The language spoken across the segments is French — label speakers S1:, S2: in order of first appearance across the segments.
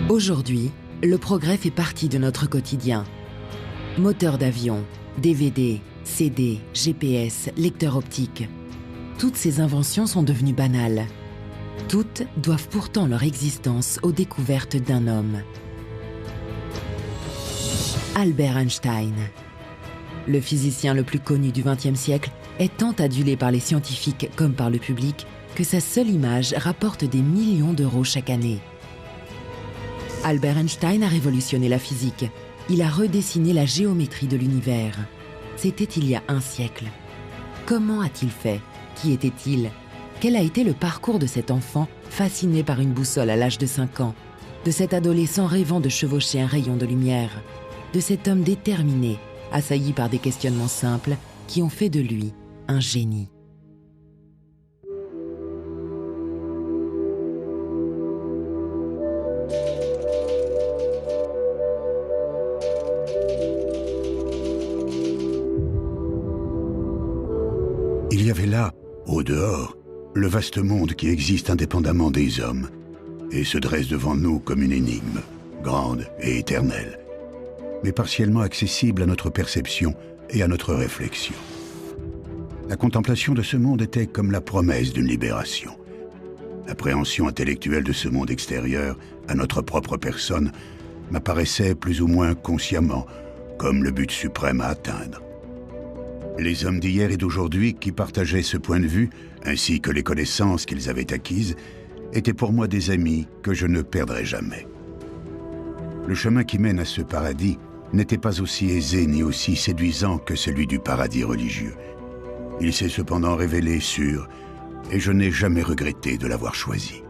S1: Aujourd'hui, le progrès fait partie de notre quotidien. Moteur d'avion, DVD, CD, GPS, lecteur optique. Toutes ces inventions sont devenues banales. Toutes doivent pourtant leur existence aux découvertes d'un homme. Albert Einstein. Le physicien le plus connu du XXe siècle est tant adulé par les scientifiques comme par le public que sa seule image rapporte des millions d'euros chaque année. Albert Einstein a révolutionné la physique. Il a redessiné la géométrie de l'univers. C'était il y a un siècle. Comment a-t-il fait? Qui était-il? Quel a été le parcours de cet enfant fasciné par une boussole à l'âge de 5 ans? De cet adolescent rêvant de chevaucher un rayon de lumière? De cet homme déterminé, assailli par des questionnements simples qui ont fait de lui un génie?
S2: Il y avait là, au dehors, le vaste monde qui existe indépendamment des hommes et se dresse devant nous comme une énigme, grande et éternelle, mais partiellement accessible à notre perception et à notre réflexion. La contemplation de ce monde était comme la promesse d'une libération. L'appréhension intellectuelle de ce monde extérieur à notre propre personne m'apparaissait plus ou moins consciemment comme le but suprême à atteindre. Les hommes d'hier et d'aujourd'hui qui partageaient ce point de vue, ainsi que les connaissances qu'ils avaient acquises, étaient pour moi des amis que je ne perdrai jamais. Le chemin qui mène à ce paradis n'était pas aussi aisé ni aussi séduisant que celui du paradis religieux. Il s'est cependant révélé sûr, et je n'ai jamais regretté de l'avoir choisi.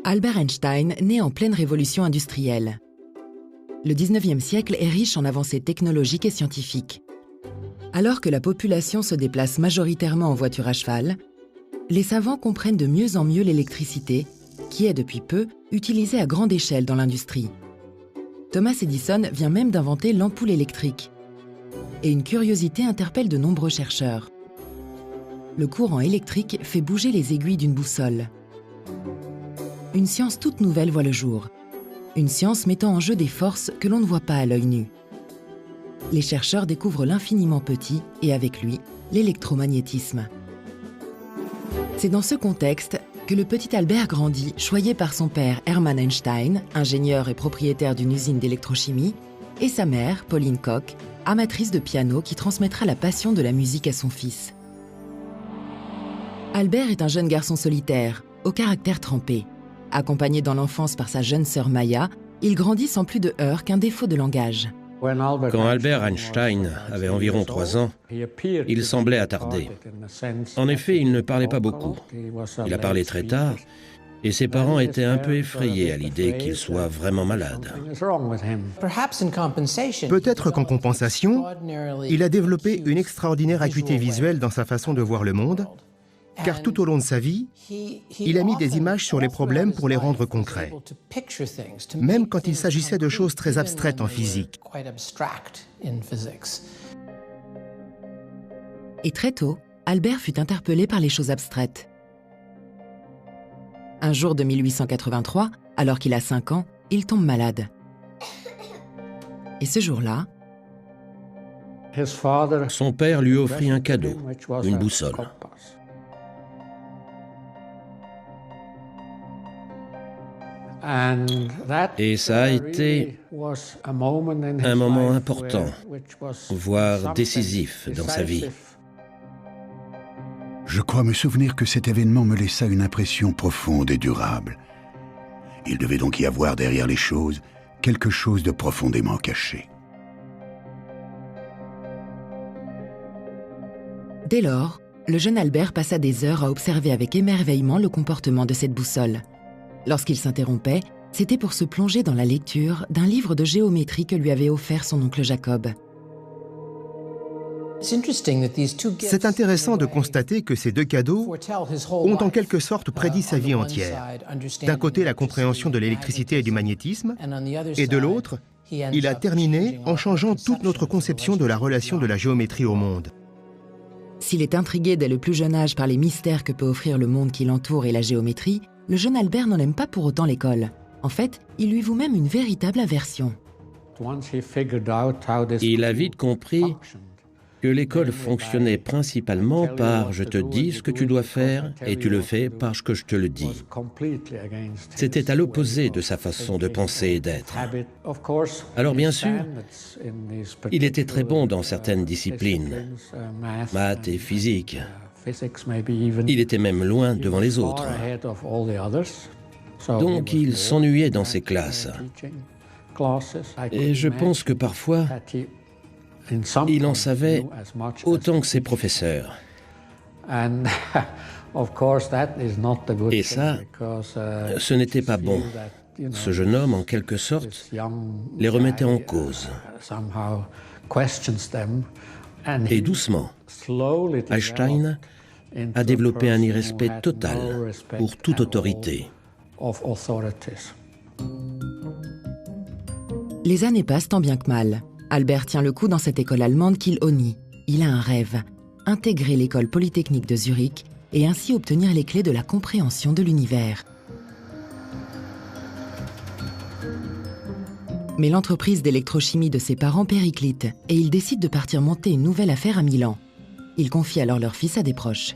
S1: Albert Einstein naît en pleine révolution industrielle. Le 19e siècle est riche en avancées technologiques et scientifiques. Alors que la population se déplace majoritairement en voiture à cheval, les savants comprennent de mieux en mieux l'électricité, qui est depuis peu utilisée à grande échelle dans l'industrie. Thomas Edison vient même d'inventer l'ampoule électrique. Et une curiosité interpelle de nombreux chercheurs. Le courant électrique fait bouger les aiguilles d'une boussole. Une science toute nouvelle voit le jour. Une science mettant en jeu des forces que l'on ne voit pas à l'œil nu. Les chercheurs découvrent l'infiniment petit et avec lui, l'électromagnétisme. C'est dans ce contexte que le petit Albert grandit, choyé par son père Hermann Einstein, ingénieur et propriétaire d'une usine d'électrochimie, et sa mère, Pauline Koch, amatrice de piano qui transmettra la passion de la musique à son fils. Albert est un jeune garçon solitaire, au caractère trempé. Accompagné dans l'enfance par sa jeune sœur Maya, il grandit sans plus de heurts qu'un défaut de langage.
S3: Quand Albert Einstein avait environ 3 ans, il semblait attardé. En effet, il ne parlait pas beaucoup. Il a parlé très tard, et ses parents étaient un peu effrayés à l'idée qu'il soit vraiment malade.
S4: Peut-être qu'en compensation, il a développé une extraordinaire acuité visuelle dans sa façon de voir le monde, car tout au long de sa vie, il a mis des images sur les problèmes pour les rendre concrets, même quand il s'agissait de choses très abstraites en physique.
S1: Et très tôt, Albert fut interpellé par les choses abstraites. Un jour de 1883, alors qu'il a 5 ans, il tombe malade. Et ce jour-là,
S3: Son père lui offrit un cadeau, une boussole. Et ça a été un moment important, voire décisif dans sa vie.
S2: Je crois me souvenir que cet événement me laissa une impression profonde et durable. Il devait donc y avoir derrière les choses quelque chose de profondément caché.
S1: Dès lors, le jeune Albert passa des heures à observer avec émerveillement le comportement de cette boussole. Lorsqu'il s'interrompait, c'était pour se plonger dans la lecture d'un livre de géométrie que lui avait offert son oncle Jacob.
S4: C'est intéressant de constater que ces deux cadeaux ont en quelque sorte prédit sa vie entière. D'un côté, la compréhension de l'électricité et du magnétisme, et de l'autre, il a terminé en changeant toute notre conception de la relation de la géométrie au monde.
S1: S'il est intrigué dès le plus jeune âge par les mystères que peut offrir le monde qui l'entoure et la géométrie, le jeune Albert n'en aime pas pour autant l'école. En fait, il lui voue même une véritable aversion.
S3: Il a vite compris que l'école fonctionnait principalement par « je te dis ce que tu dois faire et tu le fais parce que je te le dis ». C'était à l'opposé de sa façon de penser et d'être. Alors bien sûr, il était très bon dans certaines disciplines, maths et physique. Il était même loin devant les autres. Donc il s'ennuyait dans ses classes. Et je pense que parfois, il en savait autant que ses professeurs. Et ça, ce n'était pas bon. Ce jeune homme, en quelque sorte, les remettait en cause. Et doucement, Einstein a développé un irrespect total pour toute autorité.
S1: Les années passent tant bien que mal. Albert tient le coup dans cette école allemande qu'il honnit. Il a un rêve, intégrer l'école polytechnique de Zurich et ainsi obtenir les clés de la compréhension de l'univers. Mais l'entreprise d'électrochimie de ses parents périclite et il décide de partir monter une nouvelle affaire à Milan. Il confie alors leur fils à des proches.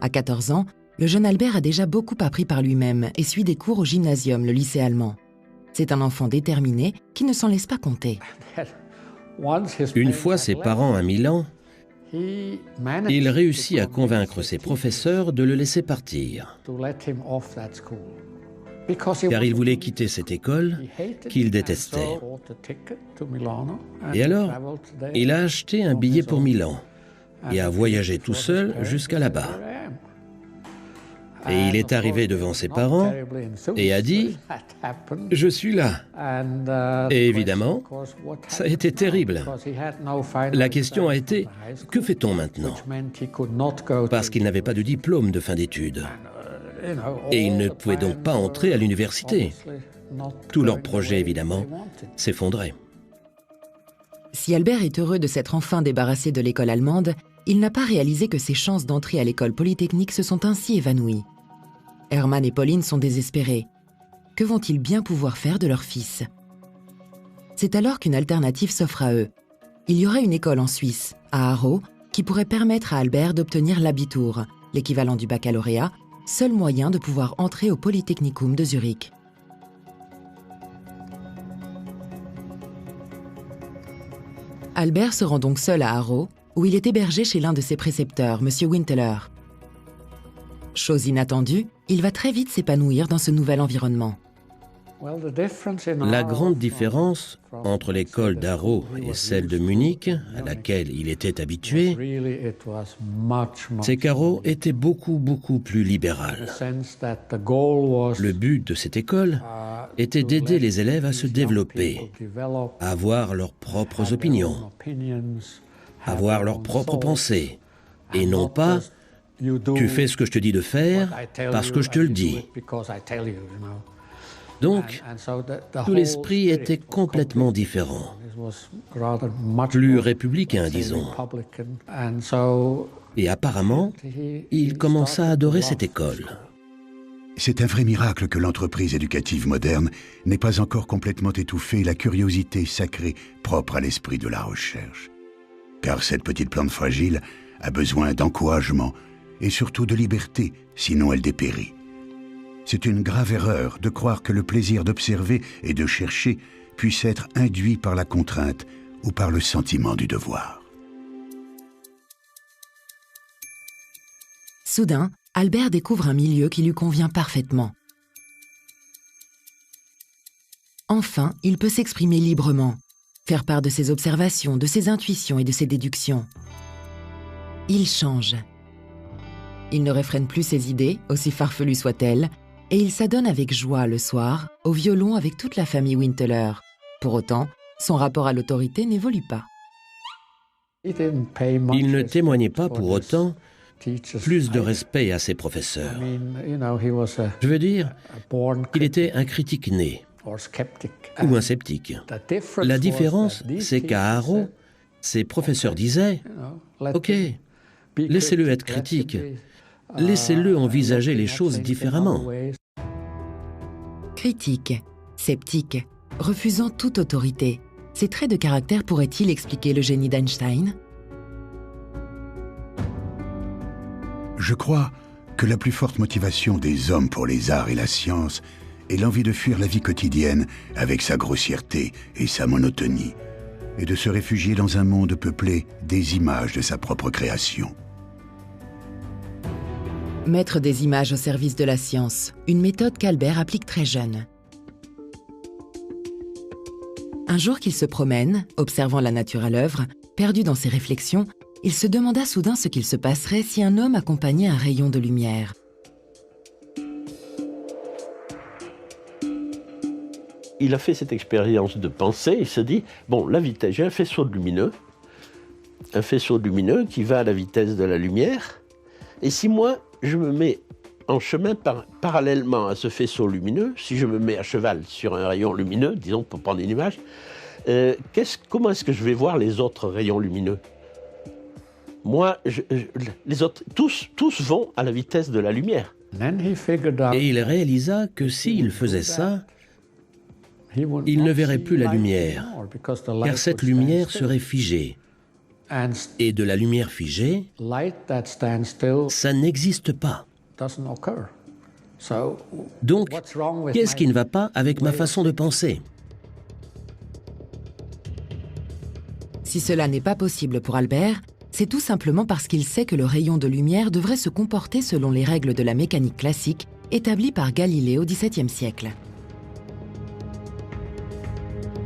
S1: À 14 ans, le jeune Albert a déjà beaucoup appris par lui-même et suit des cours au gymnasium, le lycée allemand. C'est un enfant déterminé qui ne s'en laisse pas compter.
S3: Une fois ses parents à Milan, il réussit à convaincre ses professeurs de le laisser partir. Car il voulait quitter cette école qu'il détestait. Et alors, il a acheté un billet pour Milan et a voyagé tout seul jusqu'à là-bas. Et il est arrivé devant ses parents et a dit « Je suis là ». Et évidemment, ça a été terrible. La question a été « Que fait-on maintenant ?» Parce qu'il n'avait pas de diplôme de fin d'études. Et il ne pouvait donc pas entrer à l'université. Tout leur projet, évidemment, s'effondrait.
S1: Si Albert est heureux de s'être enfin débarrassé de l'école allemande, il n'a pas réalisé que ses chances d'entrer à l'école polytechnique se sont ainsi évanouies. Hermann et Pauline sont désespérés. Que vont-ils bien pouvoir faire de leur fils? C'est alors qu'une alternative s'offre à eux. Il y aurait une école en Suisse, à Aarau, qui pourrait permettre à Albert d'obtenir l'Abitur, l'équivalent du baccalauréat, seul moyen de pouvoir entrer au Polytechnicum de Zurich. Albert se rend donc seul à Aarau, où il est hébergé chez l'un de ses précepteurs, M. Winteler. Chose inattendue, il va très vite s'épanouir dans ce nouvel environnement.
S3: La grande différence entre l'école d'Aarau et celle de Munich, à laquelle il était habitué, c'est qu'Aarau était beaucoup plus libéral. Le but de cette école était d'aider les élèves à se développer, à avoir leurs propres opinions, à avoir leurs propres pensées, et non pas « tu fais ce que je te dis de faire parce que je te le dis ». Donc, tout l'esprit était complètement différent, plus républicain, disons. Et apparemment, il commença à adorer cette école.
S2: C'est un vrai miracle que l'entreprise éducative moderne n'ait pas encore complètement étouffé la curiosité sacrée propre à l'esprit de la recherche. Car cette petite plante fragile a besoin d'encouragement et surtout de liberté, sinon elle dépérit. C'est une grave erreur de croire que le plaisir d'observer et de chercher puisse être induit par la contrainte ou par le sentiment du devoir.
S1: Soudain, Albert découvre un milieu qui lui convient parfaitement. Enfin, il peut s'exprimer librement, faire part de ses observations, de ses intuitions et de ses déductions. Il change. Il ne réfrène plus ses idées, aussi farfelues soient-elles, et il s'adonne avec joie le soir au violon avec toute la famille Winteler. Pour autant, son rapport à l'autorité n'évolue pas.
S3: Il ne témoignait pas pour autant plus de respect à ses professeurs. Je veux dire qu'il était un critique né ou un sceptique. La différence, c'est qu'à Aarau, Ses professeurs disaient « Ok, laissez-le être critique, laissez-le envisager les choses différemment. »
S1: Critique, sceptique, refusant toute autorité, ces traits de caractère pourraient-ils expliquer le génie d'Einstein?
S2: Je crois que la plus forte motivation des hommes pour les arts et la science est l'envie de fuir la vie quotidienne avec sa grossièreté et sa monotonie, et de se réfugier dans un monde peuplé des images de sa propre création.
S1: Mettre des images au service de la science, une méthode qu'Albert applique très jeune. Un jour qu'il se promène, observant la nature à l'œuvre, perdu dans ses réflexions, il se demanda soudain ce qu'il se passerait si un homme accompagnait un rayon de lumière.
S5: Il a fait cette expérience de pensée, il se dit, bon, la vitesse, j'ai un faisceau lumineux qui va à la vitesse de la lumière, et si moi, je me mets en chemin parallèlement à ce faisceau lumineux, si je me mets à cheval sur un rayon lumineux, disons pour prendre une image, comment est-ce que je vais voir les autres rayons lumineux? Moi, les autres, tous vont à la vitesse de la lumière.
S3: Et il réalisa que s'il faisait ça, il ne verrait plus la lumière, car cette lumière serait figée. Et de la lumière figée, ça n'existe pas. Donc, qu'est-ce qui ne va pas avec ma façon de penser?
S1: Si cela n'est pas possible pour Albert, c'est tout simplement parce qu'il sait que le rayon de lumière devrait se comporter selon les règles de la mécanique classique établies par Galilée au XVIIe siècle.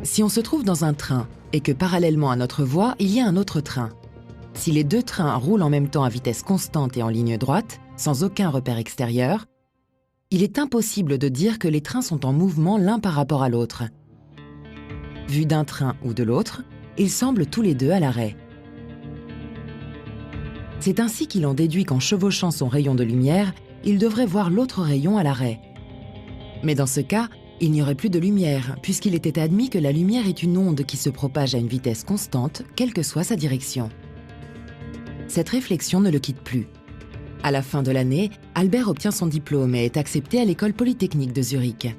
S1: Si on se trouve dans un train et que parallèlement à notre voie, il y a un autre train, si les deux trains roulent en même temps à vitesse constante et en ligne droite, sans aucun repère extérieur, il est impossible de dire que les trains sont en mouvement l'un par rapport à l'autre. Vu d'un train ou de l'autre, ils semblent tous les deux à l'arrêt. C'est ainsi qu'il en déduit qu'en chevauchant son rayon de lumière, il devrait voir l'autre rayon à l'arrêt. Mais dans ce cas, il n'y aurait plus de lumière, puisqu'il était admis que la lumière est une onde qui se propage à une vitesse constante, quelle que soit sa direction. Cette réflexion ne le quitte plus. À la fin de l'année, Albert obtient son diplôme et est accepté à l'école polytechnique de Zurich.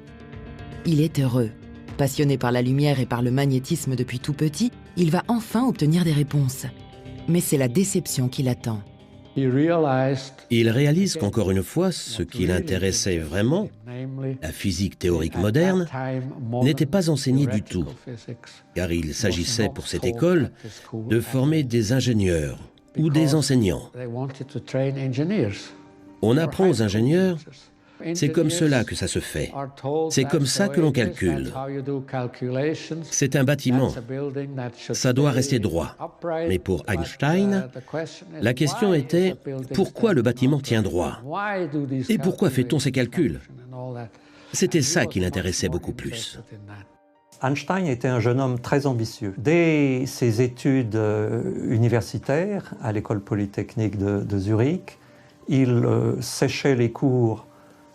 S1: Il est heureux. Passionné par la lumière et par le magnétisme depuis tout petit, il va enfin obtenir des réponses. Mais c'est la déception qui l'attend.
S3: Il réalise qu'encore une fois, ce qui l'intéressait vraiment, la physique théorique moderne, n'était pas enseigné du tout, car il s'agissait pour cette école de former des ingénieurs ou des enseignants. On apprend aux ingénieurs, c'est comme cela que ça se fait, c'est comme ça que l'on calcule. C'est un bâtiment, ça doit rester droit. Mais pour Einstein, la question était pourquoi le bâtiment tient droit? Et pourquoi fait-on ces calculs? C'était ça qui l'intéressait beaucoup plus.
S6: Einstein était un jeune homme très ambitieux. Dès ses études universitaires à l'école polytechnique de Zurich, il séchait les cours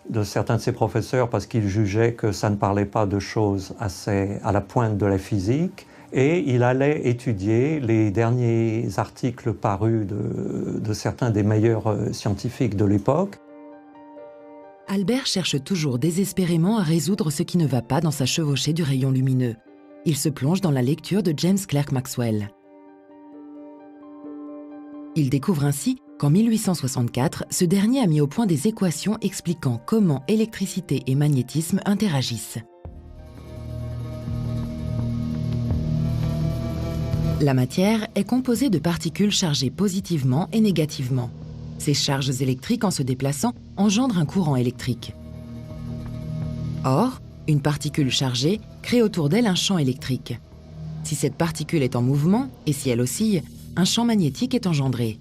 S6: de certains de ses professeurs parce qu'il jugeait que ça ne parlait pas de choses assez à la pointe de la physique, et il allait étudier les derniers articles parus de certains des meilleurs scientifiques de l'époque.
S1: Albert cherche toujours désespérément à résoudre ce qui ne va pas dans sa chevauchée du rayon lumineux. Il se plonge dans la lecture de James Clerk Maxwell. Il découvre ainsi qu'en 1864, ce dernier a mis au point des équations expliquant comment électricité et magnétisme interagissent. La matière est composée de particules chargées positivement et négativement. Ces charges électriques, en se déplaçant, engendrent un courant électrique. Or, une particule chargée crée autour d'elle un champ électrique. Si cette particule est en mouvement, et si elle oscille, un champ magnétique est engendré.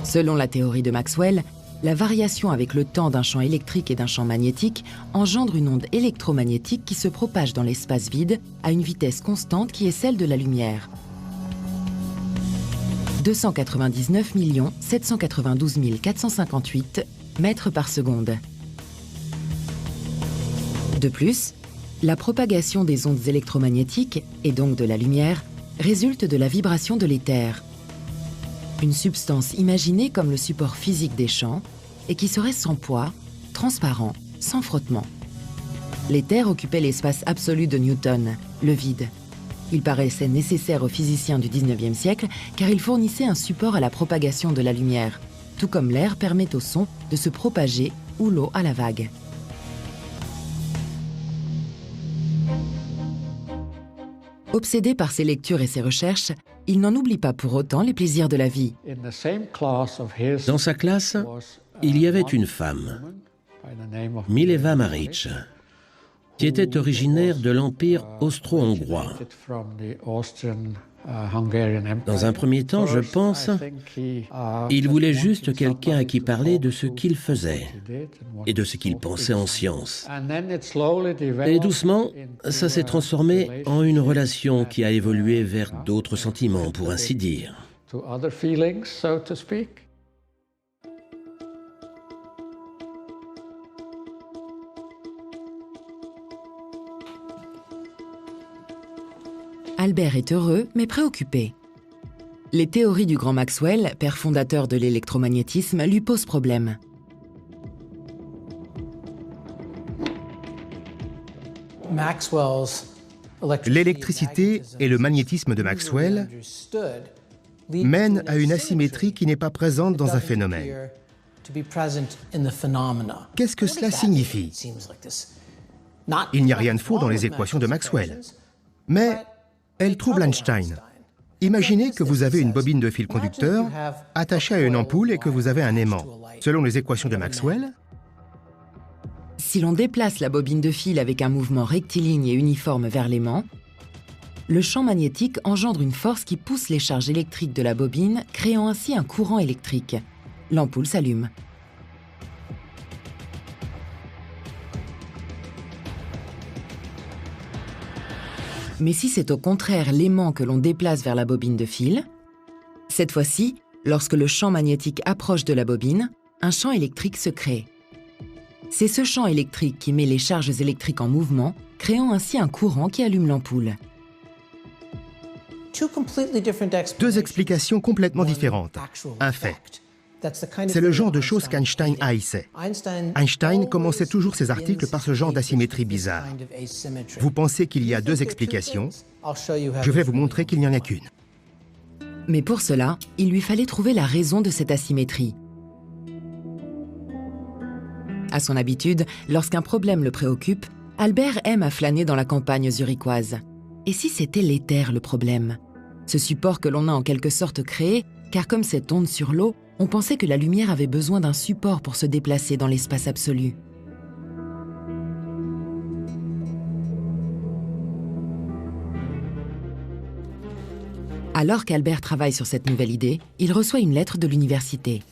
S1: Selon la théorie de Maxwell, la variation avec le temps d'un champ électrique et d'un champ magnétique engendre une onde électromagnétique qui se propage dans l'espace vide à une vitesse constante qui est celle de la lumière. 299 792 458 mètres par seconde. De plus, la propagation des ondes électromagnétiques, et donc de la lumière, résulte de la vibration de l'éther, une substance imaginée comme le support physique des champs et qui serait sans poids, transparent, sans frottement. L'éther occupait l'espace absolu de Newton, le vide. Il paraissait nécessaire aux physiciens du XIXe siècle car il fournissait un support à la propagation de la lumière, tout comme l'air permet au son de se propager ou l'eau à la vague. Obsédé par ses lectures et ses recherches, il n'en oublie pas pour autant les plaisirs de la vie.
S3: Dans sa classe, il y avait une femme, Mileva Maric, qui était originaire de l'Empire austro-hongrois. Dans un premier temps, je pense, il voulait juste quelqu'un à qui parler de ce qu'il faisait et de ce qu'il pensait en science. Et doucement, ça s'est transformé en une relation qui a évolué vers d'autres sentiments, pour ainsi dire.
S1: Albert est heureux, mais préoccupé. Les théories du grand Maxwell, père fondateur de l'électromagnétisme, lui posent problème.
S4: L'électricité et le magnétisme de Maxwell mènent à une asymétrie qui n'est pas présente dans un phénomène. Qu'est-ce que cela signifie? Il n'y a rien de faux dans les équations de Maxwell, mais elles troublent Einstein. Imaginez que vous avez une bobine de fil conducteur attachée à une ampoule et que vous avez un aimant. Selon les équations de Maxwell,
S1: si l'on déplace la bobine de fil avec un mouvement rectiligne et uniforme vers l'aimant, le champ magnétique engendre une force qui pousse les charges électriques de la bobine, créant ainsi un courant électrique. L'ampoule s'allume. Mais si c'est au contraire l'aimant que l'on déplace vers la bobine de fil, cette fois-ci, lorsque le champ magnétique approche de la bobine, un champ électrique se crée. C'est ce champ électrique qui met les charges électriques en mouvement, créant ainsi un courant qui allume l'ampoule.
S4: Deux explications complètement différentes. Un fait. C'est le genre de choses qu'Einstein haïssait. Einstein commençait toujours ses articles par ce genre d'asymétrie bizarre. Vous pensez qu'il y a deux explications? Je vais vous montrer qu'il n'y en a qu'une.
S1: Mais pour cela, il lui fallait trouver la raison de cette asymétrie. À son habitude, lorsqu'un problème le préoccupe, Albert aime à flâner dans la campagne zurichoise. Et si c'était l'éther le problème? Ce support que l'on a en quelque sorte créé, car comme cette onde sur l'eau, on pensait que la lumière avait besoin d'un support pour se déplacer dans l'espace absolu. Alors qu'Albert travaille sur cette nouvelle idée, il reçoit une lettre de l'université.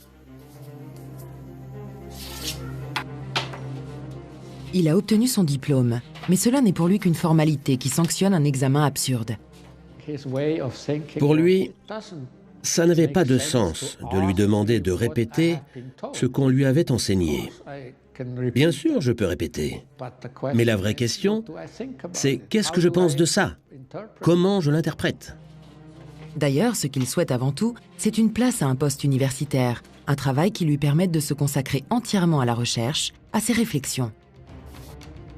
S1: Il a obtenu son diplôme, mais cela n'est pour lui qu'une formalité qui sanctionne un examen absurde.
S3: Pour lui, ça n'avait pas de sens de lui demander de répéter ce qu'on lui avait enseigné. Bien sûr, je peux répéter. Mais la vraie question, c'est qu'est-ce que je pense de ça? Comment je l'interprète?
S1: D'ailleurs, ce qu'il souhaite avant tout, c'est une place à un poste universitaire, un travail qui lui permette de se consacrer entièrement à la recherche, à ses réflexions.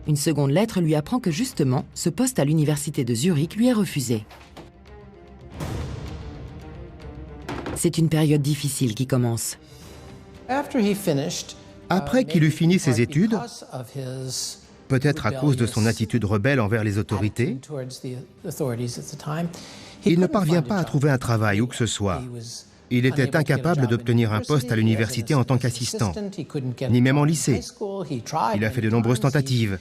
S1: Une seconde lettre lui apprend que justement, ce poste à l'université de Zurich lui est refusé. C'est une période difficile qui commence.
S4: Après qu'il eut fini ses études, peut-être à cause de son attitude rebelle envers les autorités, il ne parvient pas à trouver un travail où que ce soit. Il était incapable d'obtenir un poste à l'université en tant qu'assistant, ni même en lycée. Il a fait de nombreuses tentatives.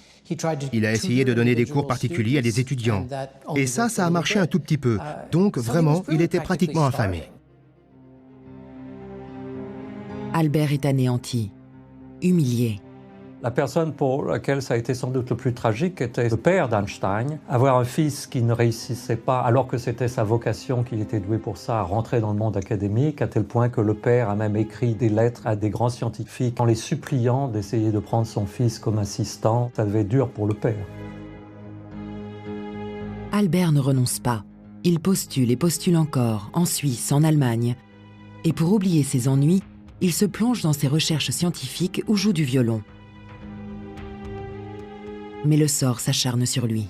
S4: Il a essayé de donner des cours particuliers à des étudiants. Et ça a marché un tout petit peu. Donc, vraiment, il était pratiquement affamé.
S1: Albert est anéanti, humilié.
S6: La personne pour laquelle ça a été sans doute le plus tragique était le père d'Einstein. Avoir un fils qui ne réussissait pas, alors que c'était sa vocation, qu'il était doué pour ça, à rentrer dans le monde académique, à tel point que le père a même écrit des lettres à des grands scientifiques en les suppliant d'essayer de prendre son fils comme assistant. Ça devait être dur pour le père.
S1: Albert ne renonce pas. Il postule et postule encore, en Suisse, en Allemagne. Et pour oublier ses ennuis, il se plonge dans ses recherches scientifiques ou joue du violon. Mais le sort s'acharne sur lui.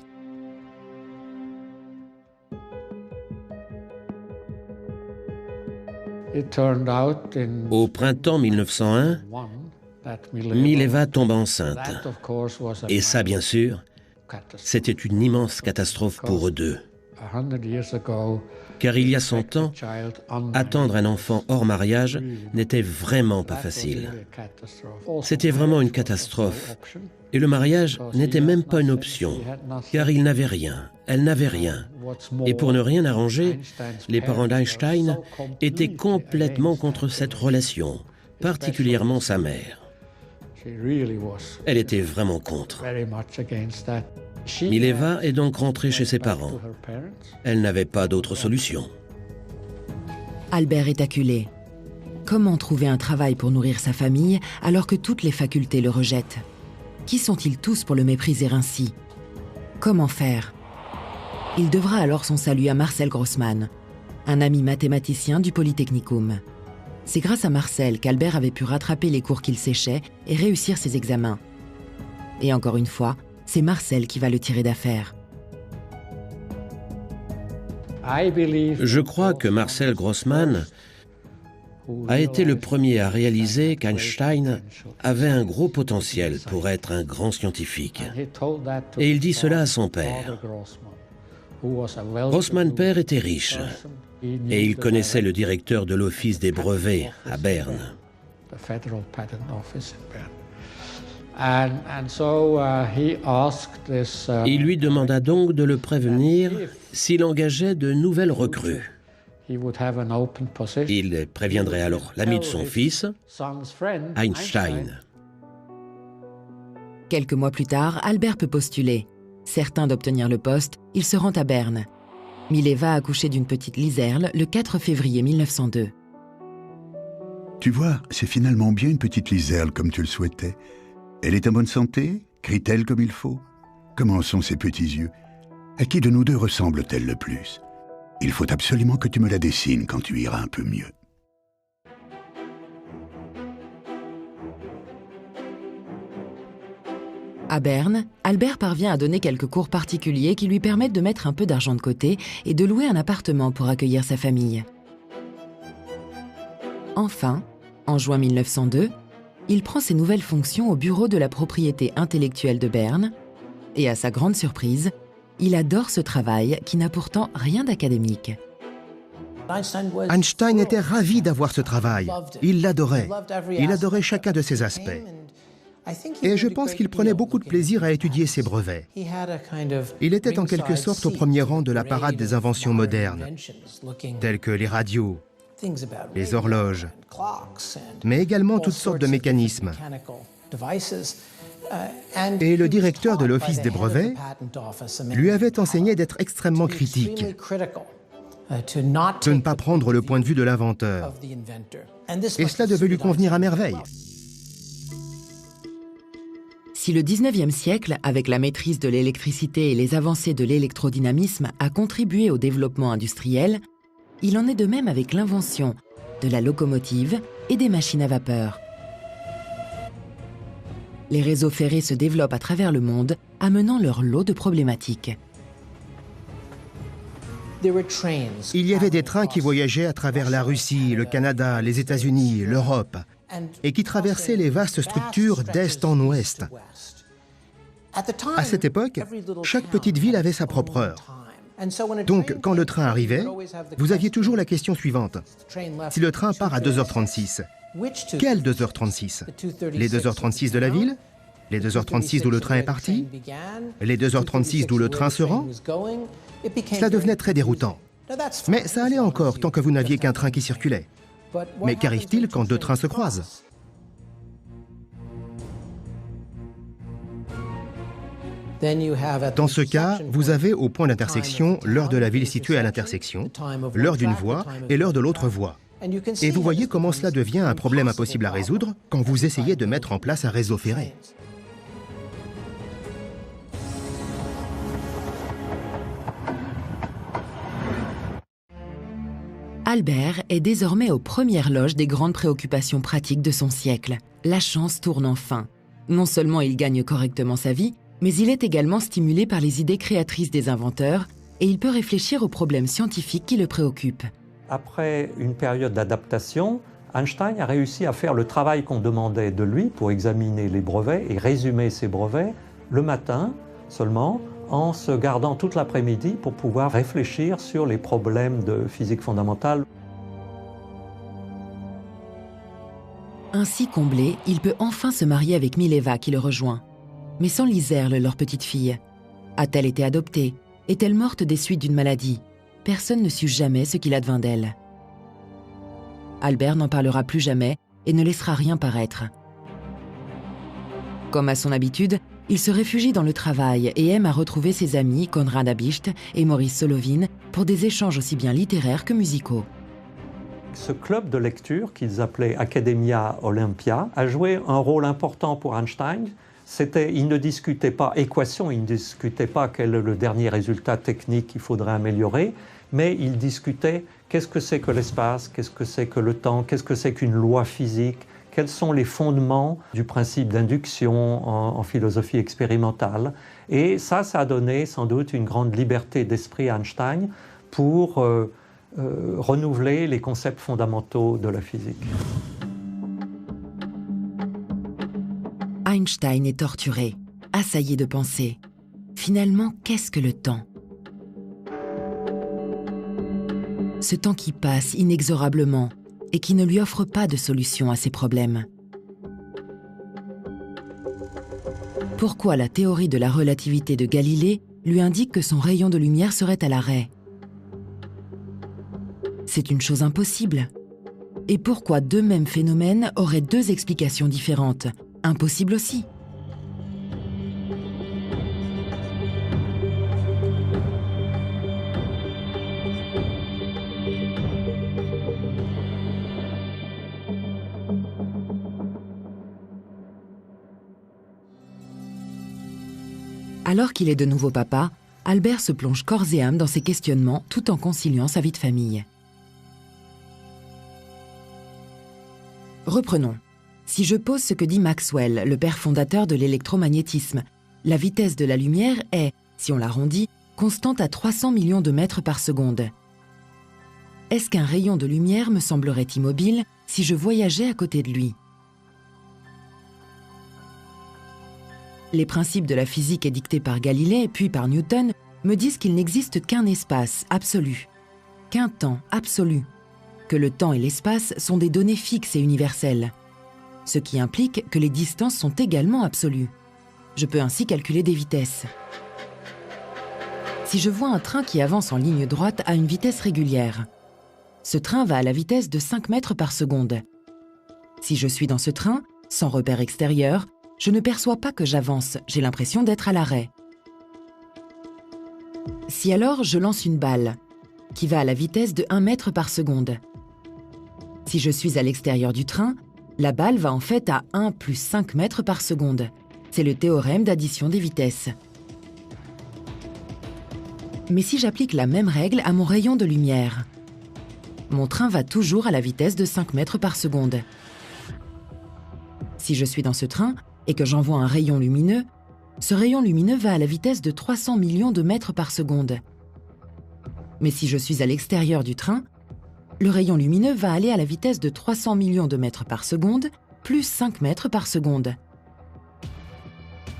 S3: Au printemps 1901, Mileva tombe enceinte. Et ça, bien sûr, c'était une immense catastrophe pour eux deux. Car il y a 100 ans, attendre un enfant hors mariage n'était vraiment pas facile. C'était vraiment une catastrophe. Et le mariage n'était même pas une option, car il n'avait rien, elle n'avait rien. Et pour ne rien arranger, les parents d'Einstein étaient complètement contre cette relation, particulièrement sa mère. Elle était vraiment contre. Mileva est donc rentrée chez ses parents. Elle n'avait pas d'autre solution.
S1: Albert est acculé. Comment trouver un travail pour nourrir sa famille alors que toutes les facultés le rejettent? Qui sont-ils tous pour le mépriser ainsi? Comment faire? Il devra alors son salut à Marcel Grossmann, un ami mathématicien du Polytechnicum. C'est grâce à Marcel qu'Albert avait pu rattraper les cours qu'il séchait et réussir ses examens. Et encore une fois, c'est Marcel qui va le tirer d'affaire.
S3: Je crois que Marcel Grossmann a été le premier à réaliser qu'Einstein avait un gros potentiel pour être un grand scientifique. Et il dit cela à son père. Grossmann père était riche et il connaissait le directeur de l'Office des brevets à Berne. Il lui demanda donc de le prévenir s'il engageait de nouvelles recrues. Il préviendrait alors l'ami de son fils, Einstein.
S1: Quelques mois plus tard, Albert peut postuler. Certain d'obtenir le poste, il se rend à Berne. Mileva a accouché d'une petite Liserle le 4 février 1902.
S2: Tu vois, c'est finalement bien une petite Liserle comme tu le souhaitais. Elle est en bonne santé? Crie-t-elle comme il faut? Comment sont ses petits yeux? À qui de nous deux ressemble-t-elle le plus? Il faut absolument que tu me la dessines quand tu iras un peu mieux.
S1: À Berne, Albert parvient à donner quelques cours particuliers qui lui permettent de mettre un peu d'argent de côté et de louer un appartement pour accueillir sa famille. Enfin, en juin 1902, il prend ses nouvelles fonctions au bureau de la propriété intellectuelle de Berne et, à sa grande surprise, il adore ce travail qui n'a pourtant rien d'académique.
S4: Einstein était ravi d'avoir ce travail. Il l'adorait. Il adorait chacun de ses aspects. Et je pense qu'il prenait beaucoup de plaisir à étudier ses brevets. Il était en quelque sorte au premier rang de la parade des inventions modernes, telles que les radios, les horloges, mais également toutes sortes de mécanismes. Et le directeur de l'Office des brevets lui avait enseigné d'être extrêmement critique, de ne pas prendre le point de vue de l'inventeur. Et cela devait lui convenir à merveille.
S1: Si le 19e siècle, avec la maîtrise de l'électricité et les avancées de l'électrodynamisme, a contribué au développement industriel, il en est de même avec l'invention de la locomotive et des machines à vapeur. Les réseaux ferrés se développent à travers le monde, amenant leur lot de problématiques.
S4: Il y avait des trains qui voyageaient à travers la Russie, le Canada, les États-Unis, l'Europe, et qui traversaient les vastes structures d'est en ouest. À cette époque, chaque petite ville avait sa propre heure. Donc, quand le train arrivait, vous aviez toujours la question suivante. Si le train part à 2h36, quelle 2h36? Les 2h36 de la ville? Les 2h36 d'où le train est parti? Les 2h36 d'où le train se rend? Cela devenait très déroutant. Mais ça allait encore tant que vous n'aviez qu'un train qui circulait. Mais qu'arrive-t-il quand deux trains se croisent? Dans ce cas, vous avez au point d'intersection l'heure de la ville située à l'intersection, l'heure d'une voie et l'heure de l'autre voie. Et vous voyez comment cela devient un problème impossible à résoudre quand vous essayez de mettre en place un réseau ferré.
S1: Albert est désormais aux premières loges des grandes préoccupations pratiques de son siècle. La chance tourne enfin. Non seulement il gagne correctement sa vie, mais il est également stimulé par les idées créatrices des inventeurs et il peut réfléchir aux problèmes scientifiques qui le préoccupent.
S6: Après une période d'adaptation, Einstein a réussi à faire le travail qu'on demandait de lui pour examiner les brevets et résumer ses brevets le matin seulement, en se gardant toute l'après-midi pour pouvoir réfléchir sur les problèmes de physique fondamentale.
S1: Ainsi comblé, il peut enfin se marier avec Mileva qui le rejoint. Mais sans Liserle, leur petite fille. A-t-elle été adoptée? Est-elle morte des suites d'une maladie? Personne ne sut jamais ce qu'il advint d'elle. Albert n'en parlera plus jamais et ne laissera rien paraître. Comme à son habitude, il se réfugie dans le travail et aime à retrouver ses amis Konrad Abicht et Maurice Solovin pour des échanges aussi bien littéraires que musicaux.
S6: Ce club de lecture qu'ils appelaient Academia Olympia a joué un rôle important pour Einstein. Il ne discutait pas équation, il ne discutait pas quel est le dernier résultat technique qu'il faudrait améliorer, mais il discutait qu'est-ce que c'est que l'espace, qu'est-ce que c'est que le temps, qu'est-ce que c'est qu'une loi physique, quels sont les fondements du principe d'induction en philosophie expérimentale. Et ça a donné sans doute une grande liberté d'esprit à Einstein pour renouveler les concepts fondamentaux de la physique.
S1: Einstein est torturé, assailli de pensées. Finalement, qu'est-ce que le temps? Ce temps qui passe inexorablement et qui ne lui offre pas de solution à ses problèmes. Pourquoi la théorie de la relativité de Galilée lui indique que son rayon de lumière serait à l'arrêt? C'est une chose impossible. Et pourquoi deux mêmes phénomènes auraient deux explications différentes? Impossible aussi. Alors qu'il est de nouveau papa, Albert se plonge corps et âme dans ses questionnements tout en conciliant sa vie de famille. Reprenons. Si je pose ce que dit Maxwell, le père fondateur de l'électromagnétisme, la vitesse de la lumière est, si on l'arrondit, constante à 300 millions de mètres par seconde. Est-ce qu'un rayon de lumière me semblerait immobile si je voyageais à côté de lui? Les principes de la physique édictés par Galilée puis par Newton me disent qu'il n'existe qu'un espace absolu, qu'un temps absolu, que le temps et l'espace sont des données fixes et universelles, ce qui implique que les distances sont également absolues. Je peux ainsi calculer des vitesses. Si je vois un train qui avance en ligne droite à une vitesse régulière, ce train va à la vitesse de 5 mètres par seconde. Si je suis dans ce train, sans repère extérieur, je ne perçois pas que j'avance, j'ai l'impression d'être à l'arrêt. Si alors je lance une balle, qui va à la vitesse de 1 mètre par seconde, si je suis à l'extérieur du train, la balle va en fait à 1 plus 5 mètres par seconde. C'est le théorème d'addition des vitesses. Mais si j'applique la même règle à mon rayon de lumière, mon train va toujours à la vitesse de 5 mètres par seconde. Si je suis dans ce train et que j'envoie un rayon lumineux, ce rayon lumineux va à la vitesse de 300 millions de mètres par seconde. Mais si je suis à l'extérieur du train, le rayon lumineux va aller à la vitesse de 300 millions de mètres par seconde plus 5 mètres par seconde.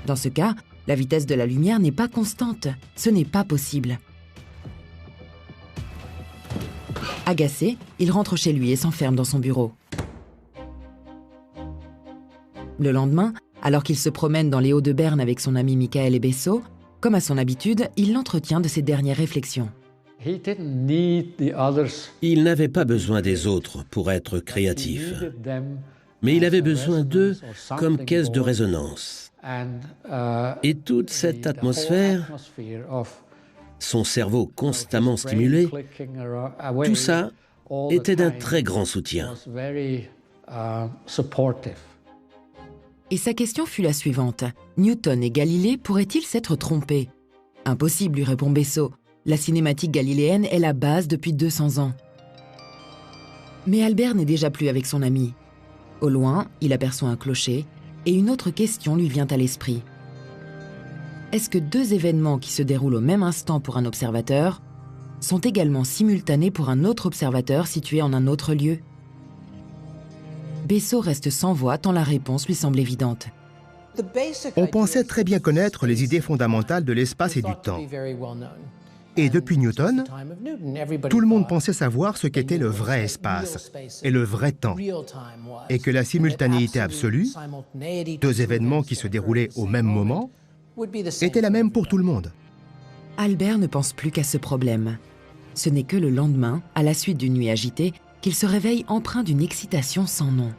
S1: Dans ce cas, la vitesse de la lumière n'est pas constante. Ce n'est pas possible. Agacé, il rentre chez lui et s'enferme dans son bureau. Le lendemain, alors qu'il se promène dans les Hauts de Berne avec son ami Michael Ebesso, comme à son habitude, il l'entretient de ses dernières réflexions.
S3: Il n'avait pas besoin des autres pour être créatif, mais il avait besoin d'eux comme caisse de résonance. Et toute cette atmosphère, son cerveau constamment stimulé, tout ça était d'un très grand soutien.
S1: Et sa question fut la suivante. Newton et Galilée pourraient-ils s'être trompés? Impossible, lui répond Besso. La cinématique galiléenne est la base depuis 200 ans. Mais Albert n'est déjà plus avec son ami. Au loin, il aperçoit un clocher et une autre question lui vient à l'esprit. Est-ce que deux événements qui se déroulent au même instant pour un observateur sont également simultanés pour un autre observateur situé en un autre lieu? Bessot reste sans voix tant la réponse lui semble évidente.
S4: On pensait très bien connaître les idées fondamentales de l'espace et du temps. Et depuis Newton, tout le monde pensait savoir ce qu'était le vrai espace et le vrai temps, et que la simultanéité absolue, deux événements qui se déroulaient au même moment, était la même pour tout le monde.
S1: Albert ne pense plus qu'à ce problème. Ce n'est que le lendemain, à la suite d'une nuit agitée, qu'il se réveille empreint d'une excitation sans nom.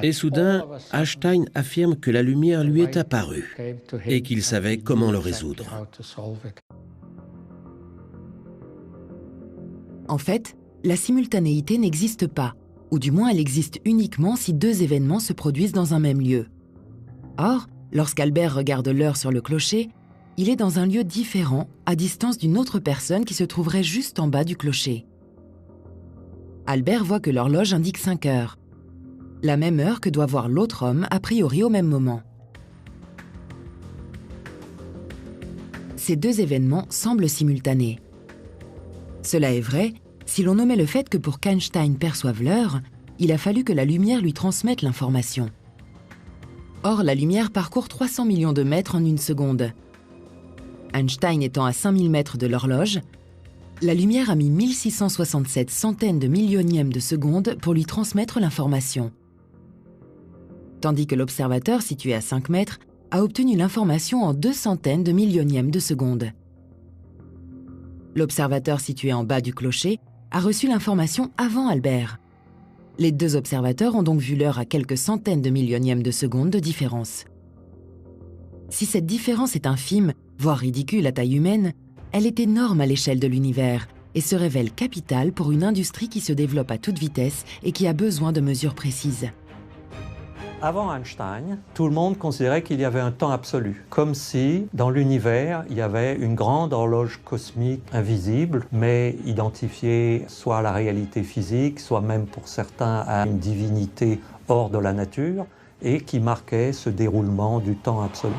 S3: Et soudain, Einstein affirme que la lumière lui est apparue et qu'il savait comment le résoudre.
S1: En fait, la simultanéité n'existe pas, ou du moins elle existe uniquement si deux événements se produisent dans un même lieu. Or, lorsqu'Albert regarde l'heure sur le clocher, il est dans un lieu différent, à distance d'une autre personne qui se trouverait juste en bas du clocher. Albert voit que l'horloge indique 5 heures. La même heure que doit voir l'autre homme, a priori au même moment. Ces deux événements semblent simultanés. Cela est vrai si l'on omet le fait que pour qu'Einstein perçoive l'heure, il a fallu que la lumière lui transmette l'information. Or, la lumière parcourt 300 millions de mètres en une seconde. Einstein étant à 5000 mètres de l'horloge, la lumière a mis 1667 centaines de millionièmes de seconde pour lui transmettre l'information. Tandis que l'observateur situé à 5 mètres a obtenu l'information en 2 centaines de millionièmes de seconde. L'observateur situé en bas du clocher a reçu l'information avant Albert. Les deux observateurs ont donc vu l'heure à quelques centaines de millionièmes de seconde de différence. Si cette différence est infime, voire ridicule à taille humaine, elle est énorme à l'échelle de l'univers et se révèle capitale pour une industrie qui se développe à toute vitesse et qui a besoin de mesures précises.
S6: Avant Einstein, tout le monde considérait qu'il y avait un temps absolu, comme si dans l'univers, il y avait une grande horloge cosmique invisible, mais identifiée soit à la réalité physique, soit même pour certains à une divinité hors de la nature, et qui marquait ce déroulement du temps absolu.